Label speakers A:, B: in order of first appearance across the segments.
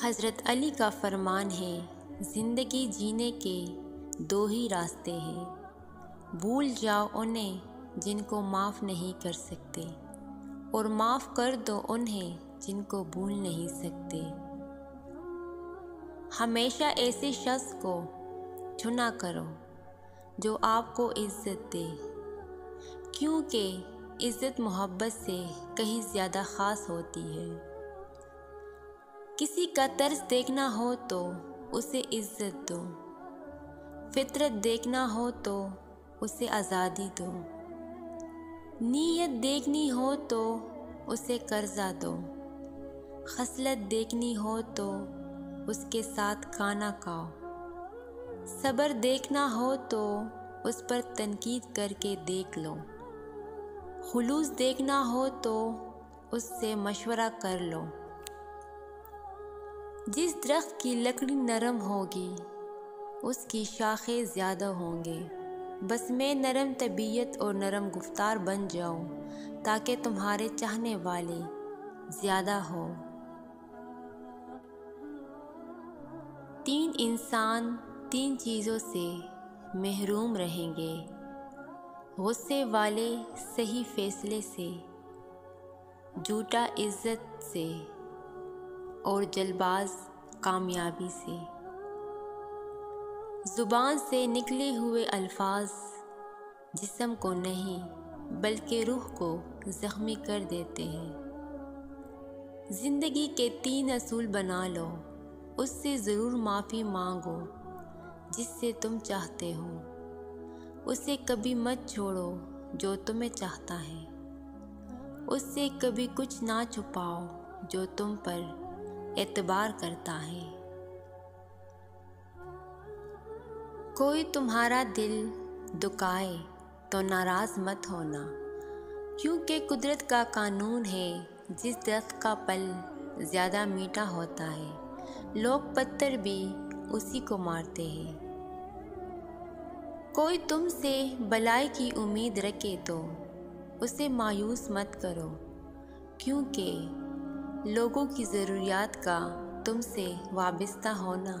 A: हज़रत अली का फरमान है, ज़िंदगी जीने के दो ही रास्ते हैं, भूल जाओ उन्हें जिनको माफ़ नहीं कर सकते और माफ़ कर दो उन्हें जिनको भूल नहीं सकते। हमेशा ऐसे शख्स को चुना करो जो आपको इज़्ज़त दे, क्योंकि इज़्ज़त मोहब्बत से कहीं ज़्यादा ख़ास होती है। किसी का तर्स देखना हो तो उसे इज़्ज़त दो, फितरत देखना हो तो उसे आज़ादी दो, नीयत देखनी हो तो उसे कर्जा दो, खसलत देखनी हो तो उसके साथ खाना खाओ, सब्र देखना हो तो उस पर तनकीद करके देख लो, खुलूस देखना हो तो उससे मशवरा कर लो। जिस दरख्त की लकड़ी नरम होगी उसकी शाखें ज़्यादा होंगे। बस मैं नरम तबीयत और नरम गुफ्तार बन जाऊं ताकि तुम्हारे चाहने वाले ज़्यादा हो। 3 इंसान 3 चीज़ों से महरूम रहेंगे, गुस्से वाले सही फैसले से, झूठा इज़्ज़त से और जल्दबाज कामयाबी से। ज़ुबान से निकले हुए अल्फाज जिस्म को नहीं बल्कि रूह को ज़ख्मी कर देते हैं। ज़िंदगी के 3 असूल बना लो, उससे ज़रूर माफ़ी मांगो जिससे तुम चाहते हो, उसे कभी मत छोड़ो जो तुम्हें चाहता है, उससे कभी कुछ ना छुपाओ जो तुम पर एतबार करता है। कोई तुम्हारा दिल दुखाए तो नाराज़ मत होना, क्योंकि कुदरत का कानून है, जिस दरख्त का फल ज़्यादा मीठा होता है लोग पत्थर भी उसी को मारते हैं। कोई तुमसे भलाई की उम्मीद रखे तो उसे मायूस मत करो, क्योंकि लोगों की ज़रूरियात का तुमसे वाबस्ता होना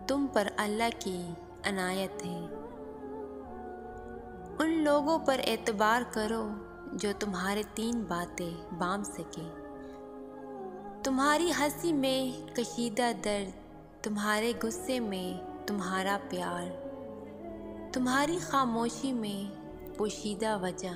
A: तुम पर अल्लाह की अनायत है। उन लोगों पर एतबार करो जो तुम्हारे 3 बातें बांध सके, तुम्हारी हंसी में कशीदा दर्द, तुम्हारे गुस्से में तुम्हारा प्यार, तुम्हारी खामोशी में पोशीदा वजह।